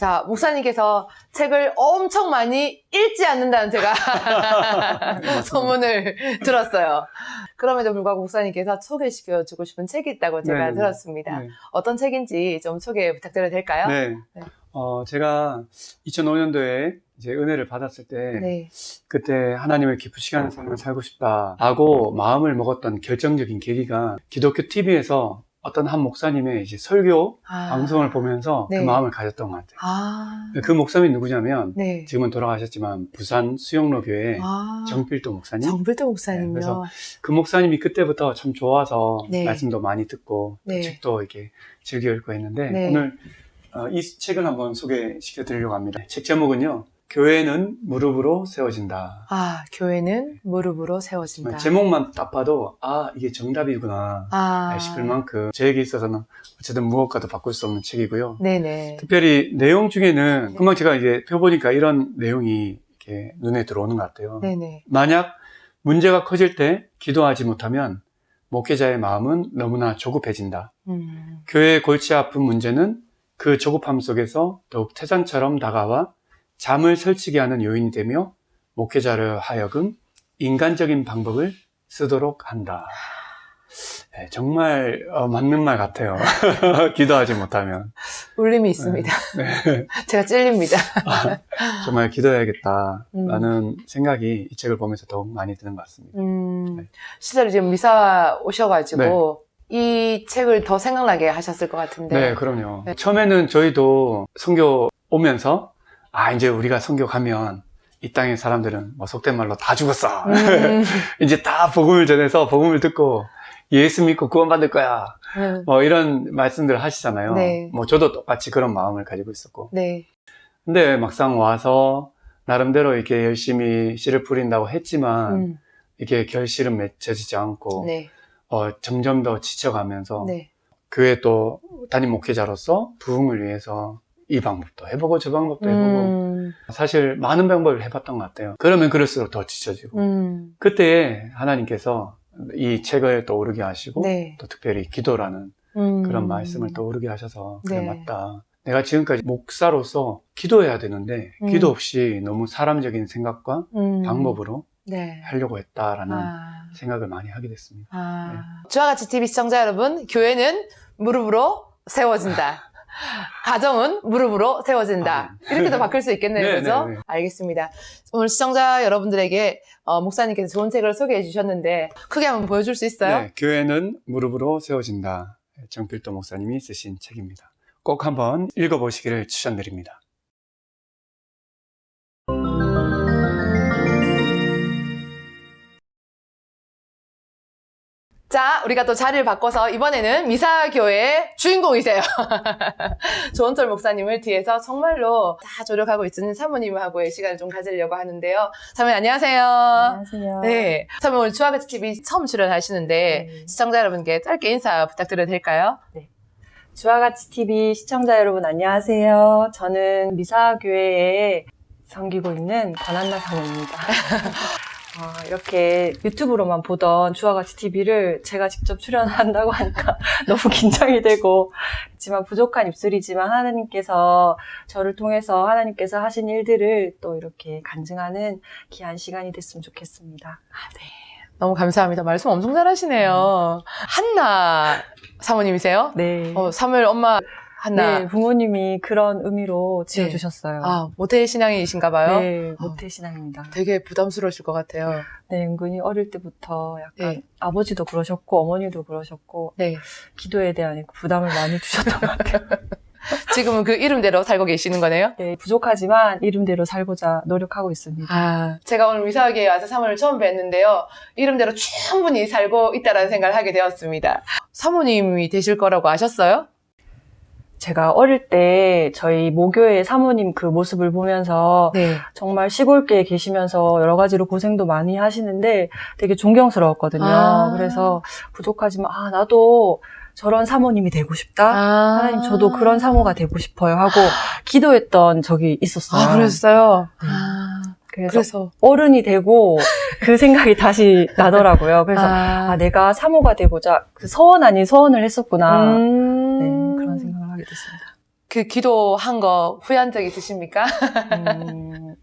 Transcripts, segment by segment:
자, 목사님께서 책을 엄청 많이 읽지 않는다는 제가 소문을 들었어요. 그럼에도 불구하고 목사님께서 소개시켜주고 싶은 책이 있다고 제가 네, 들었습니다. 네. 어떤 책인지 좀 소개 부탁드려도 될까요? 네. 네. 제가 2005년도에 이제 은혜를 받았을 때, 네. 그때 하나님을 기쁘시게 하는 삶을 살고 싶다라고 마음을 먹었던 결정적인 계기가 기독교 TV에서 어떤 한 목사님의 이제 설교 방송을 보면서 네. 그 마음을 가졌던 것 같아요. 아. 그 목사님이 누구냐면, 네. 지금은 돌아가셨지만 부산 수영로 교회 정필도 목사님. 정필도 목사님요. 네, 그래서 그 목사님이 그때부터 참 좋아서 네. 말씀도 많이 듣고 네. 책도 이렇게 즐겨 읽고 했는데, 네. 오늘 이 책을 한번 소개시켜 드리려고 합니다. 책 제목은요, 교회는 무릎으로 세워진다. 아, 교회는 무릎으로 세워진다. 제목만 딱 봐도 이게 정답이구나 싶을 만큼 저에게 있어서는 어쨌든 무엇과도 바꿀 수 없는 책이고요. 네네. 특별히 내용 중에는 금방 제가 이제 펴보니까 이런 내용이 이렇게 눈에 들어오는 것 같아요. 네네. 만약 문제가 커질 때 기도하지 못하면 목회자의 마음은 너무나 조급해진다. 교회의 골치 아픈 문제는 그 조급함 속에서 더욱 태산처럼 다가와 잠을 설치게 하는 요인이 되며 목회자를 하여금 인간적인 방법을 쓰도록 한다. 네, 정말 맞는 말 같아요. 기도하지 못하면. 울림이 있습니다. 네. 제가 찔립니다. 정말 기도해야겠다라는 생각이 이 책을 보면서 더욱 많이 드는 것 같습니다. 네. 실제로 지금 미사 오셔가지고 이 책을 더 생각나게 하셨을 것 같은데. 네, 그럼요. 네. 처음에는 저희도 선교 오면서 이제 우리가 선교 가면 이 땅의 사람들은 뭐 속된 말로 다 죽었어. 이제 다 복음을 전해서 복음을 듣고 예수 믿고 구원받을 거야. 뭐 이런 말씀들 하시잖아요. 네. 뭐 저도 똑같이 그런 마음을 가지고 있었고. 네. 근데 막상 와서 나름대로 이렇게 열심히 씨를 뿌린다고 했지만 이게 결실은 맺혀지지 않고 네. 점점 더 지쳐가면서 네. 교회 또 담임 목회자로서 부흥을 위해서 이 방법도 해보고 저 방법도 해보고 사실 많은 방법을 해봤던 것 같아요. 그러면 그럴수록 더 지쳐지고 그때 하나님께서 이 책을 떠오르게 하시고 네. 또 특별히 기도라는 그런 말씀을 떠오르게 하셔서 그래 네. 맞다. 내가 지금까지 목사로서 기도해야 되는데 기도 없이 너무 사람적인 생각과 방법으로 네. 하려고 했다라는 생각을 많이 하게 됐습니다. 네. 주와 같이 TV 시청자 여러분, 교회는 무릎으로 세워진다. 가정은 무릎으로 세워진다. 이렇게도 바뀔 수 있겠네요. 네, 그죠? 네, 네. 알겠습니다. 오늘 시청자 여러분들에게 목사님께서 좋은 책을 소개해 주셨는데 크게 한번 보여줄 수 있어요? 네, 교회는 무릎으로 세워진다. 정필도 목사님이 쓰신 책입니다. 꼭 한번 읽어보시기를 추천드립니다. 자, 우리가 또 자리를 바꿔서 이번에는 미사교회의 주인공이세요. 조은철 목사님을 뒤에서 정말로 다 조력하고 있는 사모님하고의 시간을 좀 가지려고 하는데요. 사모님 안녕하세요. 안녕하세요. 네, 사모님 오늘 주와같이 TV 처음 출연하시는데 네. 시청자 여러분께 짧게 인사 부탁드려도 될까요? 네. 주와같이 TV 시청자 여러분 안녕하세요. 저는 미사교회에 섬기고 있는 권한나 사모입니다. 이렇게 유튜브로만 보던 주와같이 TV를 제가 직접 출연한다고 하니까 너무 긴장이 되고, 그렇지만 부족한 입술이지만 하나님께서 저를 통해서 하나님께서 하신 일들을 또 이렇게 간증하는 귀한 시간이 됐으면 좋겠습니다. 네. 너무 감사합니다. 말씀 엄청 잘하시네요. 한나 사모님이세요? 네. 사무엘 엄마 한나. 네, 부모님이 그런 의미로 지어주셨어요. 모태 신앙이신가 봐요? 네, 모태 신앙입니다. 되게 부담스러우실 것 같아요. 네, 은근히 어릴 때부터 약간 네. 아버지도 그러셨고 어머니도 그러셨고 네. 기도에 대한 부담을 많이 주셨던 것 같아요. 지금은 그 이름대로 살고 계시는 거네요? 네, 부족하지만 이름대로 살고자 노력하고 있습니다. 제가 오늘 미사교회에 와서 사모님을 처음 뵀는데요. 이름대로 충분히 살고 있다라는 생각을 하게 되었습니다. 사모님이 되실 거라고 아셨어요? 제가 어릴 때 저희 모교회 사모님 그 모습을 보면서 네. 정말 시골교에 계시면서 여러 가지로 고생도 많이 하시는데 되게 존경스러웠거든요. 그래서 부족하지만 나도 저런 사모님이 되고 싶다. 하나님 저도 그런 사모가 되고 싶어요 하고 기도했던 적이 있었어요. 그랬어요? 네. 그래서 어른이 되고 그 생각이 다시 나더라고요. 그래서 내가 사모가 되고자 그 서원 아닌 서원을 했었구나. 네, 그런 생각을 하게 됐습니다. 그 기도한 거 후회한 적 있으십니까? 아니요,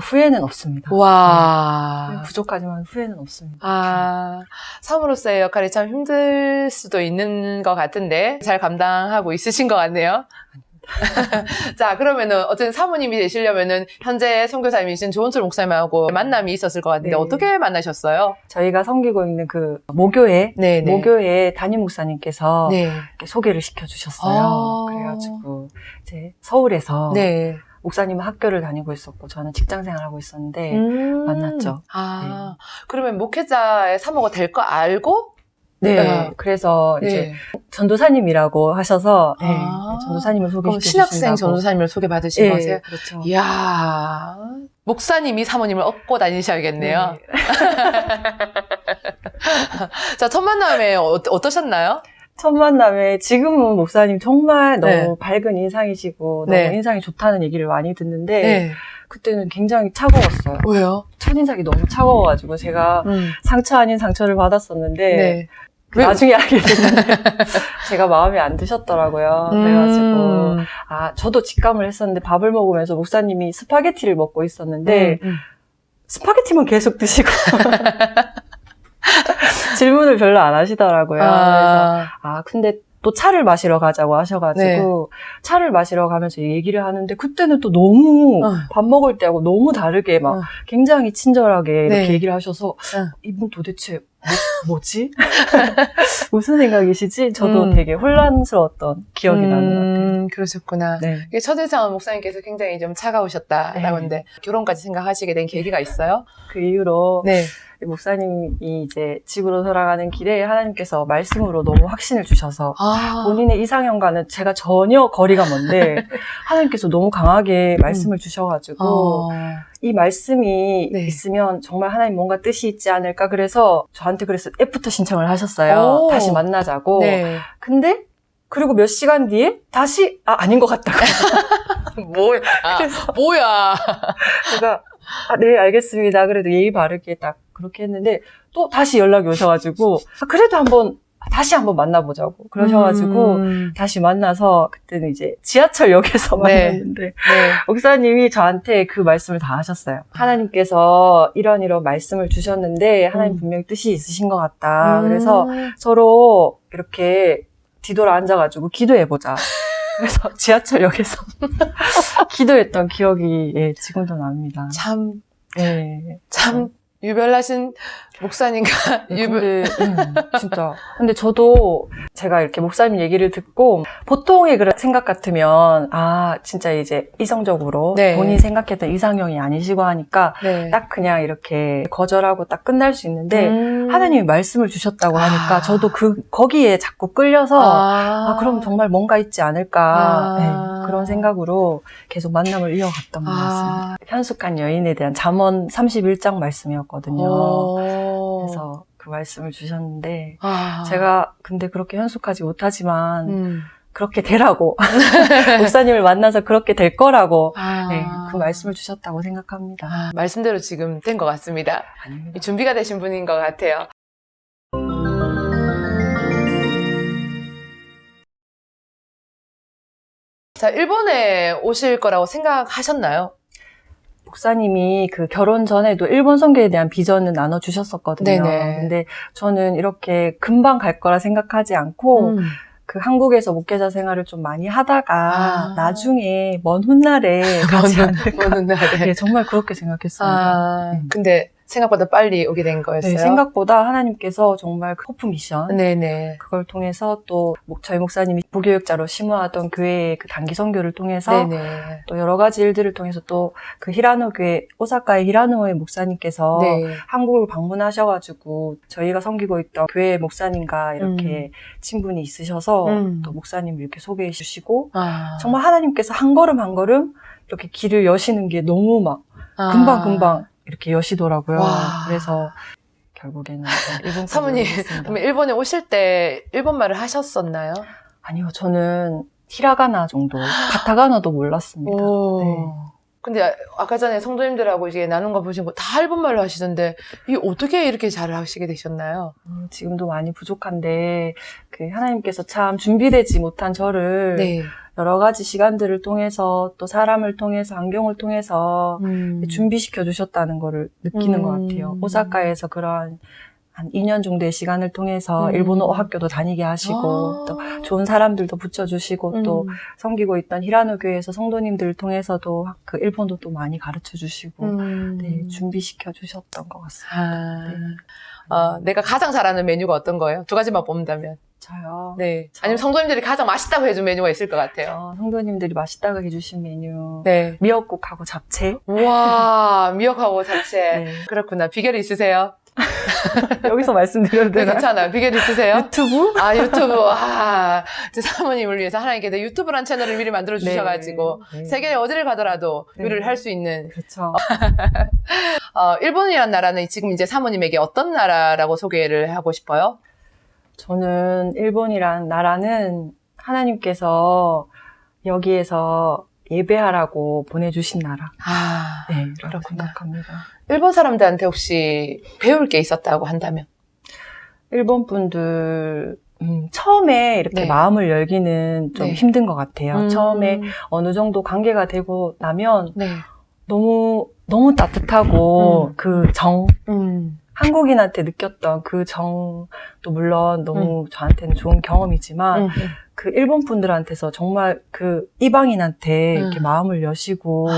후회는 없습니다. 와. 네, 부족하지만 후회는 없습니다. 아, 사모로서의 역할이 참 힘들 수도 있는 것 같은데 잘 감당하고 있으신 것 같네요. 자, 그러면은 어쨌든 사모님이 되시려면은 현재 선교사님이신 조은철 목사님하고 만남이 있었을 것 같은데 네. 어떻게 만나셨어요? 저희가 섬기고 있는 그 모교회, 네네. 모교회 담임 목사님께서 네. 이렇게 소개를 시켜주셨어요. 아. 그래가지고 이제 서울에서 네. 목사님은 학교를 다니고 있었고 저는 직장 생활하고 있었는데 만났죠. 아, 그러면 목회자의 사모가 될 거 알고? 네, 그래서 네. 이제 전도사님이라고 하셔서 네, 아. 전도사님을 그럼 소개시켜 신학생 주신다고. 전도사님을 소개받으신 네, 거세요? 그렇죠. 이야, 목사님이 사모님을 업고 다니셔야겠네요. 네. 자, 첫 만남에 어떠셨나요? 첫 만남에 지금은 목사님 정말 너무 네. 밝은 인상이시고 네. 너무 인상이 좋다는 얘기를 많이 듣는데 네. 그때는 굉장히 차가웠어요. 왜요? 첫인상이 너무 차가워가지고 제가 상처 아닌 상처를 받았었는데 네. 나중에 알게 됐는데 제가 마음에 안 드셨더라고요. 그래가지고 저도 직감을 했었는데 밥을 먹으면서 목사님이 스파게티를 먹고 있었는데 스파게티만 계속 드시고 질문을 별로 안 하시더라고요. 그래서 근데 또 차를 마시러 가자고 하셔가지고 차를 마시러 가면서 얘기를 하는데 그때는 또 너무 밥 먹을 때하고 너무 다르게 막 굉장히 친절하게 이렇게 네. 얘기를 하셔서 이분 도대체 뭐지? 무슨 생각이시지? 저도 되게 혼란스러웠던 기억이 나는 것 같아요. 그러셨구나. 네. 이게 첫인상 목사님께서 굉장히 좀 차가우셨다라고 네. 하는데 결혼까지 생각하시게 된 계기가 있어요? 그 이후로 네. 목사님이 이제 집으로 돌아가는 길에 하나님께서 말씀으로 너무 확신을 주셔서 본인의 이상형과는 제가 전혀 거리가 먼데 하나님께서 너무 강하게 말씀을 주셔가지고 이 말씀이 네. 있으면 정말 하나님 뭔가 뜻이 있지 않을까 그래서 저한테 그래서 애프터 신청을 하셨어요. 다시 만나자고. 네. 근데 그리고 몇 시간 뒤에 다시 아닌 것 같다고. 뭐야? 뭐야? 제가 네 알겠습니다. 그래도 예의 바르게 딱 그렇게 했는데 또 다시 연락이 오셔가지고 그래도 다시 한번 만나보자고 그러셔가지고 다시 만나서 그때는 이제 지하철역에서 네. 만났는데 네. 목사님이 저한테 그 말씀을 다 하셨어요. 하나님께서 이런 말씀을 주셨는데 하나님 분명히 뜻이 있으신 것 같다. 그래서 서로 이렇게 뒤돌아 앉아가지고 기도해보자. 그래서 지하철역에서 기도했던 기억이 지금도 납니다. 참 참 유별나신 목사님과 근데 진짜 근데 저도 제가 이렇게 목사님 얘기를 듣고 보통의 그런 생각 같으면 진짜 이제 이성적으로 네. 본인이 생각했던 이상형이 아니시고 하니까 네. 딱 그냥 이렇게 거절하고 딱 끝날 수 있는데 하나님이 말씀을 주셨다고 하니까 저도 거기에 자꾸 끌려서 그럼 정말 뭔가 있지 않을까 네, 그런 생각으로 계속 만남을 이어갔던 것 같습니다. 현숙한 여인에 대한 잠언 31장 말씀이었거든요. 그래서 그 말씀을 주셨는데 제가 근데 그렇게 현숙하지 못하지만 그렇게 되라고 목사님을 만나서 그렇게 될 거라고 네, 그 말씀을 주셨다고 생각합니다. 말씀대로 지금 된 것 같습니다. 아닙니다. 준비가 되신 분인 것 같아요. 자, 일본에 오실 거라고 생각하셨나요? 목사님이 그 결혼 전에도 일본 선교에 대한 비전을 나눠주셨었거든요. 네네. 근데 저는 이렇게 금방 갈 거라 생각하지 않고 그 한국에서 목회자 생활을 좀 많이 하다가 나중에 먼 훗날에 가지 않을까. 먼 훗날에. 네, 정말 그렇게 생각했습니다. 근데 생각보다 빨리 오게 된 거였어요? 네, 생각보다 하나님께서 정말 그 호프 미션 네네. 그걸 통해서 또 저희 목사님이 부교육자로 심우하던 교회의 그 단기 선교를 통해서 네네. 또 여러 가지 일들을 통해서 또 그 히라노 교회 오사카의 히라노의 목사님께서 네. 한국을 방문하셔가지고 저희가 섬기고 있던 교회 목사님과 이렇게 친분이 있으셔서 또 목사님을 이렇게 소개해 주시고 정말 하나님께서 한 걸음 한 걸음 이렇게 길을 여시는 게 너무 막 금방금방 이렇게 여시더라고요. 그래서 결국에는 일본까지 사모님, 오셨습니다. 그럼 일본에 오실 때 일본말을 하셨었나요? 아니요, 저는 히라가나 정도, 가타가나도 몰랐습니다. 네. 근데 아까 전에 성도님들하고 이제 나눈 거 보신 거 다 일본말로 하시던데 이 어떻게 이렇게 잘 하시게 되셨나요? 지금도 많이 부족한데 그 하나님께서 참 준비되지 못한 저를 여러 가지 시간들을 통해서 또 사람을 통해서 환경을 통해서 준비시켜 주셨다는 거를 느끼는 것 같아요. 오사카에서 그런 한 2년 정도의 시간을 통해서 일본어 학교도 다니게 하시고 또 좋은 사람들도 붙여주시고 또 섬기고 있던 히라노 교회에서 성도님들을 통해서도 그 일본어도 또 많이 가르쳐 주시고 네, 준비시켜 주셨던 것 같습니다. 네. 내가 가장 잘하는 메뉴가 어떤 거예요? 두 가지만 뽑는다면. 저요? 네. 아니면 성도님들이 가장 맛있다고 해준 메뉴가 있을 것 같아요. 성도님들이 맛있다고 해주신 메뉴. 네. 미역국하고 잡채. 우와, 미역하고 잡채. 네. 그렇구나. 비결이 있으세요? 여기서 말씀드려도 네, 되나요? 괜찮아요. 비결 있으세요? 유튜브? 아, 유튜브. 제 사모님을 위해서 하나님께서 유튜브란 채널을 미리 만들어 주셔가지고 네. 세계 어디를 가더라도 네. 요리를 할 수 있는. 그렇죠. 일본이란 나라는 지금 이제 사모님에게 어떤 나라라고 소개를 하고 싶어요? 저는 일본이란 나라는 하나님께서 여기에서 예배하라고 보내주신 나라. 아, 네, 라고 그렇구나. 생각합니다. 일본 사람들한테 혹시 배울 게 있었다고 한다면? 일본 분들 처음에 이렇게 네. 마음을 열기는 좀 네. 힘든 것 같아요. 처음에 어느 정도 관계가 되고 나면 네. 너무 따뜻하고 그 정, 한국인한테 느꼈던 그 정도 물론 너무 저한테는 좋은 경험이지만 그 일본 분들한테서 정말 그 이방인한테 이렇게 마음을 여시고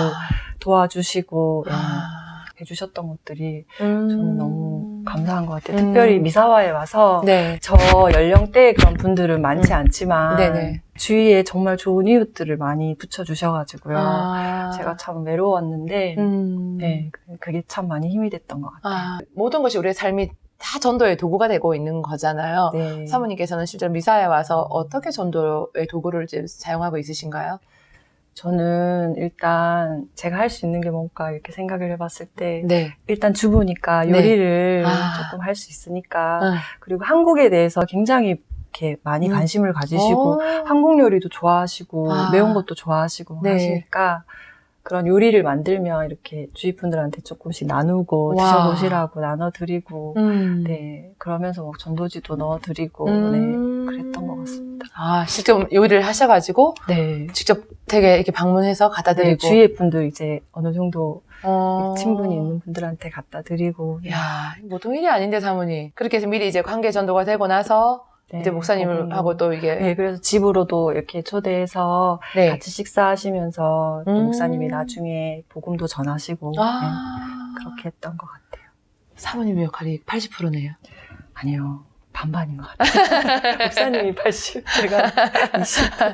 도와주시고 해주셨던 것들이 저는 너무 감사한 것 같아요. 특별히 미사와에 와서 네. 저 연령대의 그런 분들은 많지 않지만 네네. 주위에 정말 좋은 이웃들을 많이 붙여주셔가지고요. 아. 제가 참 외로웠는데 네, 그게 참 많이 힘이 됐던 것 같아요. 모든 것이 우리의 삶이 다 전도의 도구가 되고 있는 거잖아요. 네. 사모님께서는 실제로 미사에 와서 어떻게 전도의 도구를 이제 사용하고 있으신가요? 저는 일단 제가 할 수 있는 게 뭔가 이렇게 생각을 해봤을 때 네. 일단 주부니까 요리를 조금 할 수 있으니까 그리고 한국에 대해서 굉장히 이렇게 많이 관심을 가지시고 한국 요리도 좋아하시고 매운 것도 좋아하시고 네. 하시니까 그런 요리를 만들면 이렇게 주위 분들한테 조금씩 나누고 드셔보시라고 나눠드리고 네 그러면서 뭐 전도지도 넣어드리고 네 그랬던 것 같습니다. 아, 직접 요리를 하셔가지고 네. 직접 되게 이렇게 방문해서 갖다 네, 드리고. 주위의 분들 이제 어느 정도 친분이 있는 분들한테 갖다 드리고. 야, 보통 일이 아닌데 사모님. 그렇게 해서 미리 이제 관계 전도가 되고 나서 네, 이제 목사님을 하고 또 이게. 네, 그래서 집으로도 이렇게 초대해서 네. 같이 식사하시면서 또 목사님이 나중에 복음도 전하시고 네, 그렇게 했던 것 같아요. 사모님의 역할이 80%네요. 아니요. 반반인 것 같아요. 목사님이 80, 제가 20.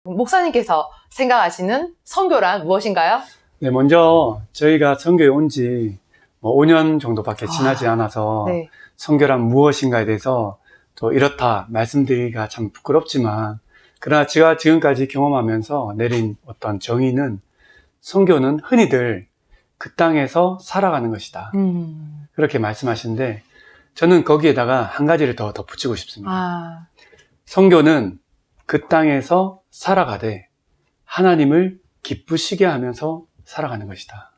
목사님께서 생각하시는 선교란 무엇인가요? 네, 먼저 저희가 선교에 온 지 5년 정도밖에 지나지 않아서 네. 선교란 무엇인가에 대해서 또 이렇다 말씀드리기가 참 부끄럽지만 그러나 제가 지금까지 경험하면서 내린 어떤 정의는 선교는 흔히들 그 땅에서 살아가는 것이다. 그렇게 말씀하시는데 저는 거기에다가 한 가지를 더 덧붙이고 싶습니다. 선교는 그 땅에서 살아가되 하나님을 기쁘시게 하면서 살아가는 것이다.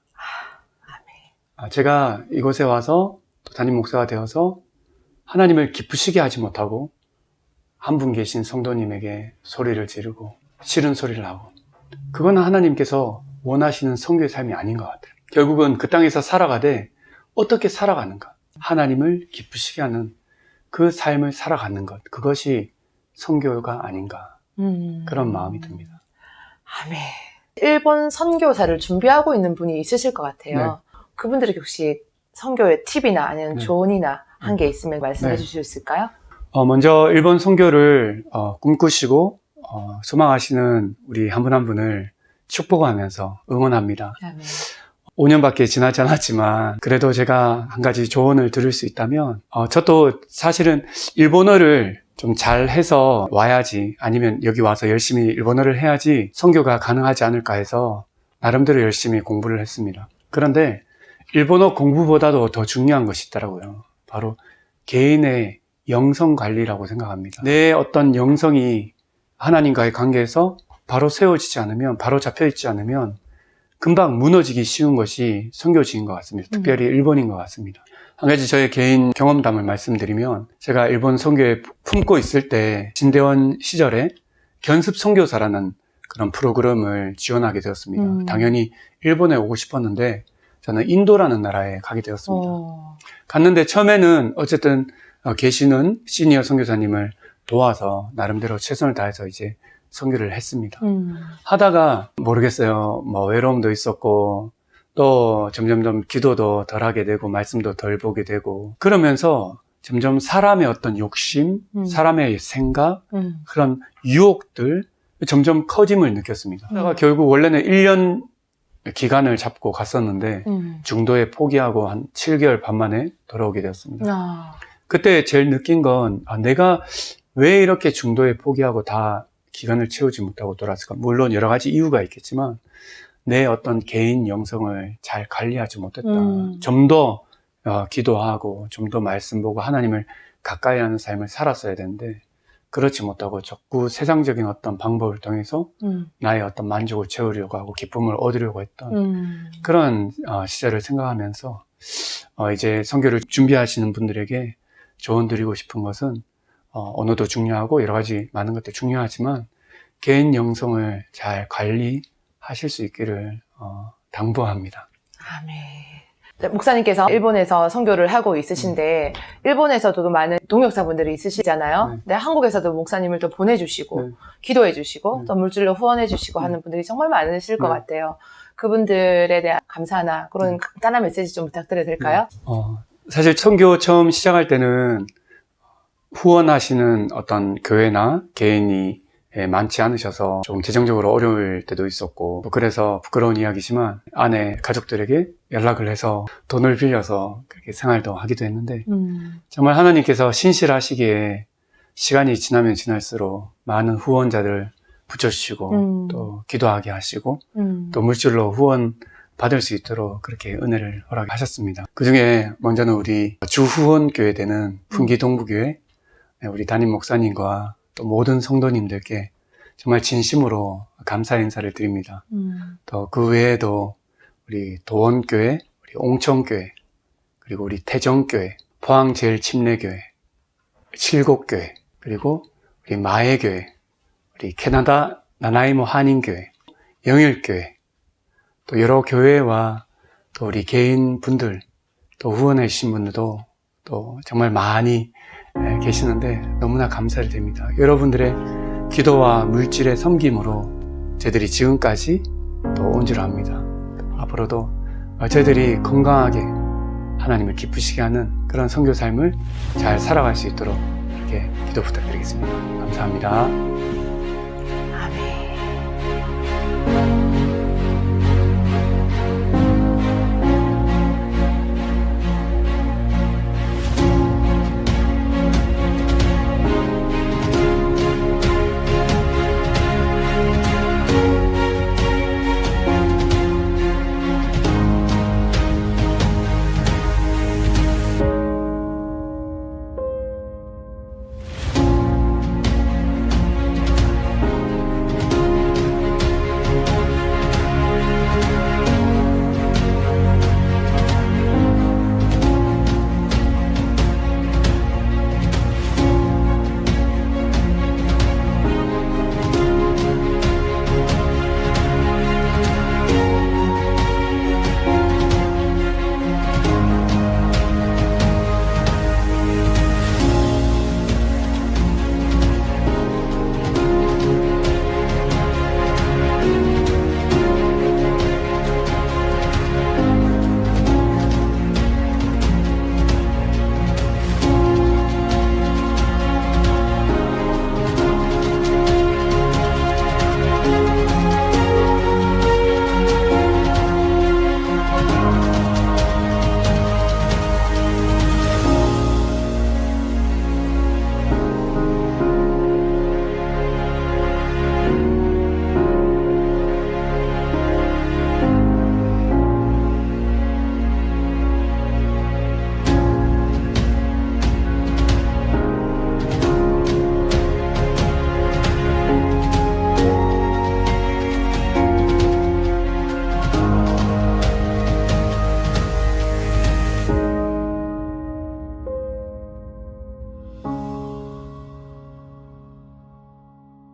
제가 이곳에 와서 또 담임 목사가 되어서 하나님을 기쁘시게 하지 못하고 한 분 계신 성도님에게 소리를 지르고 싫은 소리를 하고 그건 하나님께서 원하시는 선교의 삶이 아닌 것 같아요. 결국은 그 땅에서 살아가되 어떻게 살아가는가? 하나님을 기쁘시게 하는 그 삶을 살아가는 것, 그것이 선교가 아닌가 그런 마음이 듭니다. 아멘. 일본 선교사를 준비하고 있는 분이 있으실 것 같아요. 네. 그분들에게 혹시 선교의 팁이나 아니면 네. 조언이나 한 게 있으면 말씀해 네. 주실 수 있을까요? 먼저 일본 선교를 꿈꾸시고 소망하시는 우리 한 분 한 분을 축복하면서 응원합니다. 아멘. 5년밖에 지나지 않았지만 그래도 제가 한 가지 조언을 드릴 수 있다면 저도 사실은 일본어를 좀 잘해서 와야지 아니면 여기 와서 열심히 일본어를 해야지 선교가 가능하지 않을까 해서 나름대로 열심히 공부를 했습니다. 그런데 일본어 공부보다도 더 중요한 것이 있더라고요. 바로 개인의 영성 관리라고 생각합니다. 내 어떤 영성이 하나님과의 관계에서 바로 세워지지 않으면, 바로 잡혀있지 않으면 금방 무너지기 쉬운 것이 선교지인 것 같습니다. 특별히 일본인 것 같습니다. 한 가지 저의 개인 경험담을 말씀드리면 제가 일본 선교에 품고 있을 때 진대원 시절에 견습 선교사라는 그런 프로그램을 지원하게 되었습니다. 당연히 일본에 오고 싶었는데 저는 인도라는 나라에 가게 되었습니다. 갔는데 처음에는 어쨌든 계시는 시니어 선교사님을 도와서 나름대로 최선을 다해서 이제 선교를 했습니다. 하다가 모르겠어요. 뭐 외로움도 있었고 또 점점점 기도도 덜 하게 되고 말씀도 덜 보게 되고 그러면서 점점 사람의 어떤 욕심, 사람의 생각, 그런 유혹들 점점 커짐을 느꼈습니다. 그러다가 결국 원래는 1년 기간을 잡고 갔었는데 중도에 포기하고 한 7개월 반 만에 돌아오게 되었습니다. 그때 제일 느낀 건 내가 왜 이렇게 중도에 포기하고 다 기간을 채우지 못하고 돌아왔을까? 물론 여러 가지 이유가 있겠지만 내 어떤 개인 영성을 잘 관리하지 못했다. 좀 더 기도하고 좀 더 말씀 보고 하나님을 가까이 하는 삶을 살았어야 되는데 그렇지 못하고 자꾸 세상적인 어떤 방법을 통해서 나의 어떤 만족을 채우려고 하고 기쁨을 얻으려고 했던 그런 시절을 생각하면서 이제 선교를 준비하시는 분들에게 조언 드리고 싶은 것은 언어도 중요하고 여러 가지 많은 것들이 중요하지만 개인 영성을 잘 관리하실 수 있기를 당부합니다. 아멘. 목사님께서 일본에서 선교를 하고 있으신데 일본에서도 많은 동역사분들이 있으시잖아요. 네. 근데 한국에서도 목사님을 또 보내주시고 네. 기도해주시고 네. 또 물질로 후원해주시고 하는 분들이 정말 많으실 것 같아요. 그분들에 대한 감사나 그런 간단한 메시지 좀 부탁드려도 될까요? 사실 선교 처음 시작할 때는 후원하시는 어떤 교회나 개인이 많지 않으셔서 조금 재정적으로 어려울 때도 있었고 그래서 부끄러운 이야기지만 아내 가족들에게 연락을 해서 돈을 빌려서 그렇게 생활도 하기도 했는데 정말 하나님께서 신실하시기에 시간이 지나면 지날수록 많은 후원자들 붙여주시고 또 기도하게 하시고 또 물질로 후원 받을 수 있도록 그렇게 은혜를 허락하셨습니다. 그 중에 먼저는 우리 주후원교회 되는 풍기동부교회 우리 담임 목사님과 또 모든 성도님들께 정말 진심으로 감사 인사를 드립니다. 또 그 외에도 우리 도원교회, 우리 옹천교회, 그리고 우리 태정교회, 포항제일침례교회, 칠곡교회, 그리고 우리 마애교회, 우리 캐나다 나나이모 한인교회, 영일교회, 또 여러 교회와 또 우리 개인 분들, 또 후원해 주신 분들도 또 정말 많이 계시는데 너무나 감사를 드립니다. 여러분들의 기도와 물질의 섬김으로 저희들이 지금까지 또 온 줄 압니다. 앞으로도 저희들이 건강하게 하나님을 기쁘시게 하는 그런 선교 삶을 잘 살아갈 수 있도록 이렇게 기도 부탁드리겠습니다. 감사합니다.